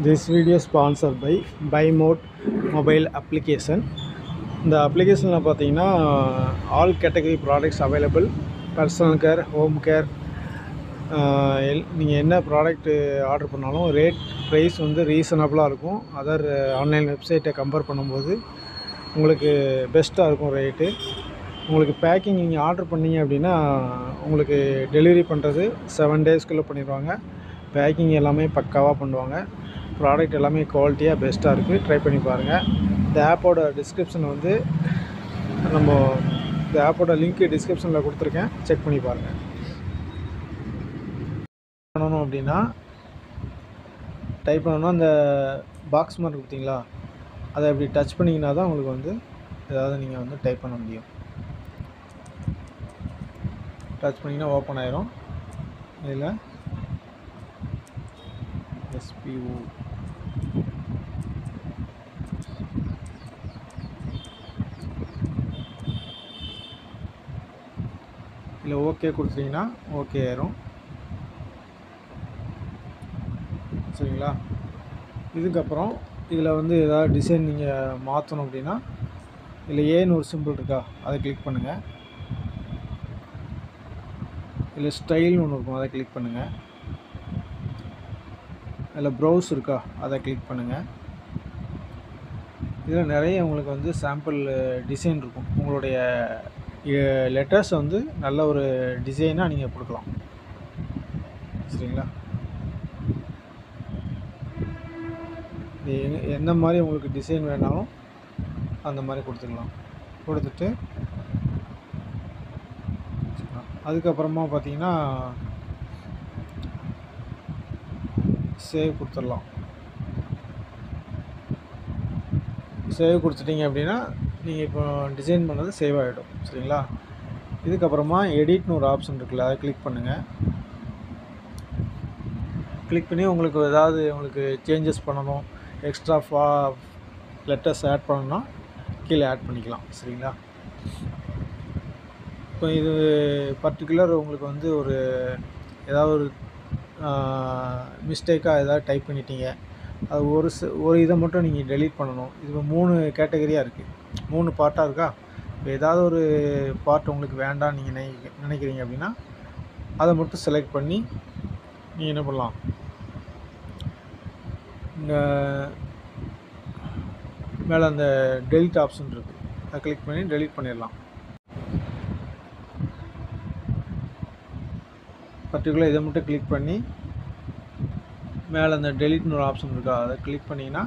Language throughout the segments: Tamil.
This video is sponsored by BuyMode mobile application. இந்த அப்ளிகேஷனில் பார்த்தீங்கன்னா all category products available. Personal care, home care, நீங்கள் என்ன ப்ராடக்ட்டு ஆர்டர் பண்ணாலும் ரேட் ப்ரைஸ் வந்து ரீசனபிளாக இருக்கும். அதர் ஆன்லைன் வெப்சைட்டை கம்பேர் பண்ணும்போது உங்களுக்கு பெஸ்ட்டாக இருக்கும் ரேட்டு. உங்களுக்கு பேக்கிங் நீங்கள் ஆர்டர் பண்ணிங்க அப்படின்னா உங்களுக்கு டெலிவரி பண்ணுறது 7 டேஸ்க்குள்ளே பண்ணிடுவாங்க. பேக்கிங் எல்லாமே பக்காவாக பண்ணுவாங்க. ப்ராடக்ட் எல்லாமே குவாலிட்டியாக பெஸ்ட்டாக இருக்குது. ட்ரை பண்ணி பாருங்கள். இந்த ஆப்போட டிஸ்கிரிப்ஷன் வந்து இந்த ஆப்போட லிங்க்கு டிஸ்கிரிப்ஷனில் கொடுத்துருக்கேன், செக் பண்ணி பாருங்கள். பண்ணணும் அப்படின்னா டைப் பண்ணணும்னா அந்த பாக்ஸ் மாதிரி கொடுத்தீங்களா, அதை அப்படி டச் பண்ணிங்கன்னா தான் உங்களுக்கு வந்து ஏதாவது நீங்கள் வந்து டைப் பண்ண முடியும். டச் பண்ணிங்கன்னா ஓப்பன் ஆயிரும். இதில் SPO இல்லை ஓகே கொடுத்துட்டிங்கன்னா ஓகே ஆயிரும். சரிங்களா? இதுக்கப்புறம் இதில் வந்து ஏதாவது டிசைன் நீங்கள் மாற்றணும் அப்படின்னா இதில் ஏன்னு ஒரு சிம்பிள் இருக்கா, அதை கிளிக் பண்ணுங்கள். இல்லை ஸ்டைல்னு ஒன்று இருக்கும், அதை கிளிக் பண்ணுங்கள். அதில் ப்ரௌஸ் இருக்கா, அதை கிளிக் பண்ணுங்கள். இதில் நிறைய உங்களுக்கு வந்து சாம்பிள் டிசைன் இருக்கும். உங்களுடைய லெட்டர்ஸ் வந்து நல்ல ஒரு டிசைனாக நீங்கள் கொடுக்கலாம். சரிங்களா? எந்த மாதிரி உங்களுக்கு டிசைன் வேணாலும் அந்த மாதிரி கொடுத்துக்கலாம். கொடுத்துட்டு அதுக்கப்புறமா பார்த்தீங்கன்னா சேவ் கொடுத்துடலாம். சேவ் கொடுத்துட்டிங்க அப்படின்னா நீங்கள் இப்போ டிசைன் பண்ணது சேவ் ஆகிடும். சரிங்களா? இதுக்கப்புறமா எடிட்னு ஒரு ஆப்ஷன் இருக்குல்ல, அதை கிளிக் பண்ணுங்கள். கிளிக் பண்ணி உங்களுக்கு ஏதாவது உங்களுக்கு சேஞ்சஸ் பண்ணணும், எக்ஸ்ட்ரா லெட்டர்ஸ் ஆட் பண்ணணும்னா கீழே ஆட் பண்ணிக்கலாம். சரிங்களா? இப்போ இது பர்டிகுலர் உங்களுக்கு வந்து ஒரு ஏதாவது ஒரு மிஸ்டேக்காக ஏதாவது டைப் பண்ணிட்டீங்க, அது ஒரு இதை மட்டும் நீங்கள் டெலீட் பண்ணணும். இது 3 கேட்டகரியாக இருக்குது, 3 பார்ட்டாக இருக்கா. இப்போ ஏதாவது ஒரு பார்ட் உங்களுக்கு வேண்டாம் நீங்கள் நினைக்கிறீங்க அப்படின்னா அதை மட்டும் செலக்ட் பண்ணி நீங்கள் என்ன பண்ணலாம், இந்த மேலே அந்த டெலிட் ஆப்ஷன் இருக்குது, அதை கிளிக் பண்ணி டெலீட் பண்ணிடலாம். பர்டிகுலர் இதை மட்டும் கிளிக் பண்ணி மேலே அந்த டெலிட்னு ஒரு ஆப்ஷன் இருக்கா, அதை கிளிக் பண்ணிங்கன்னா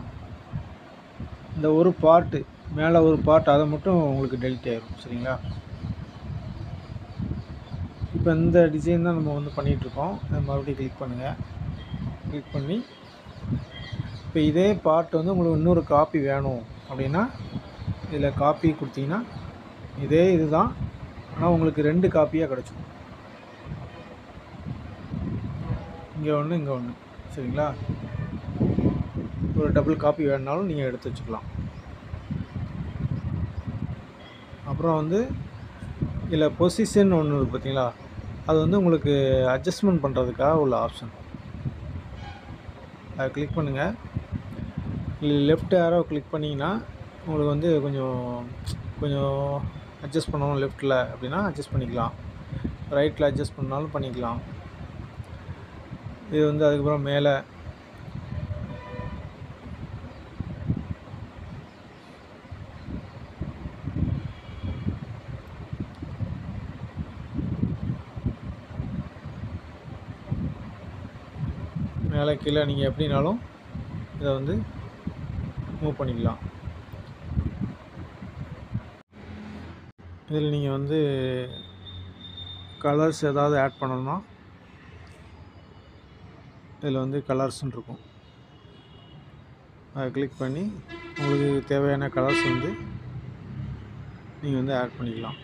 இந்த ஒரு பார்ட்டு மேலே ஒரு பார்ட் அதை மட்டும் உங்களுக்கு டெலிட் ஆகிடும். சரிங்களா? இப்போ இந்த டிசைன் தான் நம்ம வந்து பண்ணிகிட்ருக்கோம். மறுபடியும் கிளிக் பண்ணுங்கள். கிளிக் பண்ணி இப்போ இதே பார்ட் வந்து உங்களுக்கு இன்னொரு காப்பி வேணும் அப்படின்னா இதில் காப்பி கொடுத்தீங்கன்னா இதே இதுதான், ஆனால் உங்களுக்கு 2 காப்பியாக கிடச்சிடும். இங்கே ஒன்று, இங்கே ஒன்று. சரிங்களா? ஒரு டபுள் காப்பி வேணுனாலும் நீங்கள் எடுத்து வச்சுக்கலாம். அப்புறம் வந்து இதில் பொசிஷன் ஒன்று இருக்குது பார்த்தீங்களா, அது வந்து உங்களுக்கு அட்ஜஸ்ட்மெண்ட் பண்ணுறதுக்காக உள்ள ஆப்ஷன். அதை கிளிக் பண்ணுங்கள். லெஃப்ட் ஆரோ கிளிக் பண்ணிங்கன்னா உங்களுக்கு வந்து கொஞ்சம் அட்ஜஸ்ட் பண்ணணும் லெஃப்ட்டில் அப்படின்னா அட்ஜஸ்ட் பண்ணிக்கலாம், ரைட்டில் அட்ஜஸ்ட் பண்ணாலும் பண்ணிக்கலாம். இது வந்து அதுக்கப்புறம் மேலே கீழே நீங்கள் எப்படினாலும் இதை வந்து மூவ் பண்ணிக்கலாம். இதில் நீங்கள் வந்து கலர்ஸ் ஏதாவது ஆட் பண்ணணும்னா இதில் வந்து கலர்ஸ்ன்னு இருக்கும், அதை கிளிக் பண்ணி உங்களுக்கு தேவையான கலர்ஸ் வந்து நீங்கள் வந்து ஆட் பண்ணிக்கலாம்.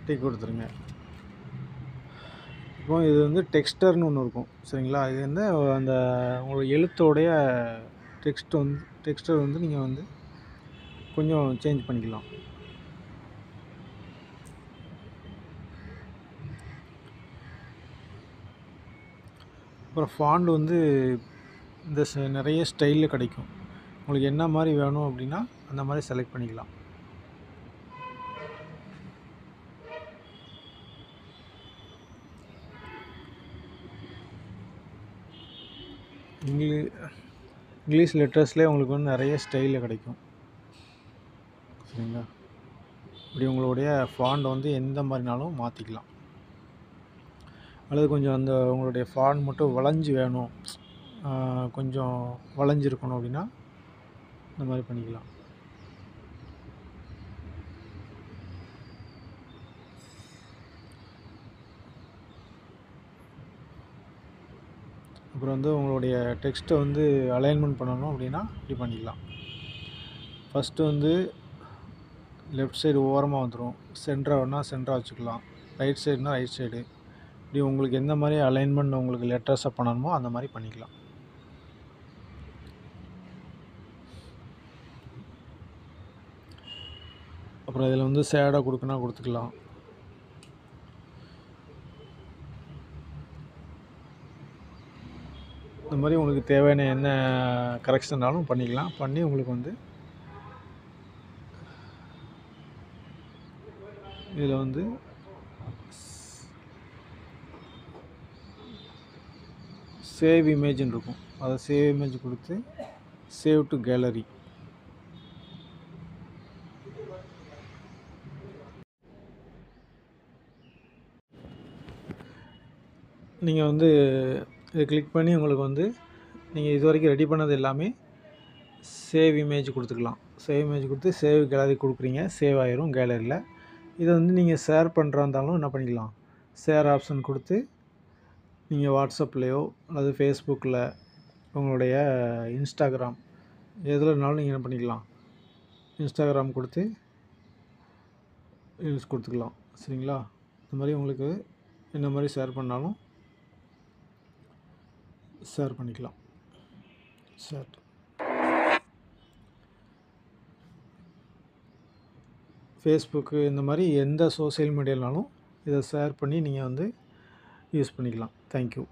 டிக் கொடுத்துருங்க. இப்போ இது வந்து டெக்ஸ்டர்னு ஒன்று இருக்கும். சரிங்களா? இது வந்து அந்த உங்களோட எழுத்தோடைய டெக்ஸ்டர் வந்து நீங்கள் வந்து கொஞ்சம் சேஞ்ச் பண்ணிக்கலாம். அப்புறம் ஃபாண்ட் வந்து இந்த நிறைய ஸ்டைலில் கிடைக்கும். உங்களுக்கு என்ன மாதிரி வேணும் அப்படின்னா அந்த மாதிரி செலக்ட் பண்ணிக்கலாம். இங்கிலீஷ் லெட்டர்ஸ்லேயே உங்களுக்கு வந்து நிறைய ஸ்டைலில் கிடைக்கும். சரிங்களா? இப்படி உங்களுடைய ஃபாண்ட் வந்து எந்த மாதிரினாலும் மாற்றிக்கலாம். அல்லது கொஞ்சம் அந்த உங்களுடைய ஃபாண்ட் மட்டும் வளைஞ்சு வேணும், கொஞ்சம் வளைஞ்சிருக்கணும் அப்படின்னா இந்த மாதிரி பண்ணிக்கலாம். அப்புறம் வந்து உங்களுடைய டெக்ஸ்ட்டை வந்து அலைன்மெண்ட் பண்ணணும் அப்படின்னா இப்படி பண்ணிக்கலாம். ஃபஸ்ட்டு வந்து லெஃப்ட் சைடு ஓரமாக வந்துடும், சென்டராக வேணால் சென்டராக வச்சுக்கலாம், ரைட் சைடுனா ரைட் சைடு, இப்படி உங்களுக்கு எந்த மாதிரி அலைன்மெண்ட் உங்களுக்கு லெட்டர்ஸை பண்ணணுமோ அந்த மாதிரி பண்ணிக்கலாம். அப்புறம் இதில் வந்து ஷேடாக கொடுக்கணும் கொடுத்துக்கலாம். இந்த மாதிரி உங்களுக்கு தேவையான என்ன கரெக்ஷன்னாலும் பண்ணிக்கலாம். பண்ணி உங்களுக்கு வந்து இதில் வந்து சேவ் இமேஜ்னு இருக்கும், அதை சேவ் இமேஜ் கொடுத்து சேவ் டு கேலரி. நீங்கள் வந்து இதை கிளிக் பண்ணி உங்களுக்கு வந்து நீங்கள் இது வரைக்கும் ரெடி பண்ணது எல்லாமே சேவ் இமேஜ் கொடுத்துக்கலாம். சேவ் இமேஜ் கொடுத்து சேவ் கேலரி கொடுக்குறீங்க, சேவ் ஆயிரும் கேலரியில். இதை வந்து நீங்கள் ஷேர் பண்ணுறா இருந்தாலும் என்ன பண்ணிக்கலாம், ஷேர் ஆப்ஷன் கொடுத்து நீங்கள் வாட்ஸ்அப்லேயோ அல்லது ஃபேஸ்புக்கில் உங்களுடைய இன்ஸ்டாகிராம் எதுலனாலும் நீங்கள் என்ன பண்ணிக்கலாம், இன்ஸ்டாகிராம் கொடுத்து யூஸ் கொடுத்துக்கலாம். சரிங்களா? இந்த மாதிரி உங்களுக்கு என்ன மாதிரி ஷேர் பண்ணாலும் ஷேர் பண்ணிக்கலாம். ஷேர் ஃபேஸ்புக்கு இந்த மாதிரி எந்த சோஷியல் மீடியானாலும் இதை ஷேர் பண்ணி நீங்கள் வந்து யூஸ் பண்ணிக்கலாம். தேங்க்யூ.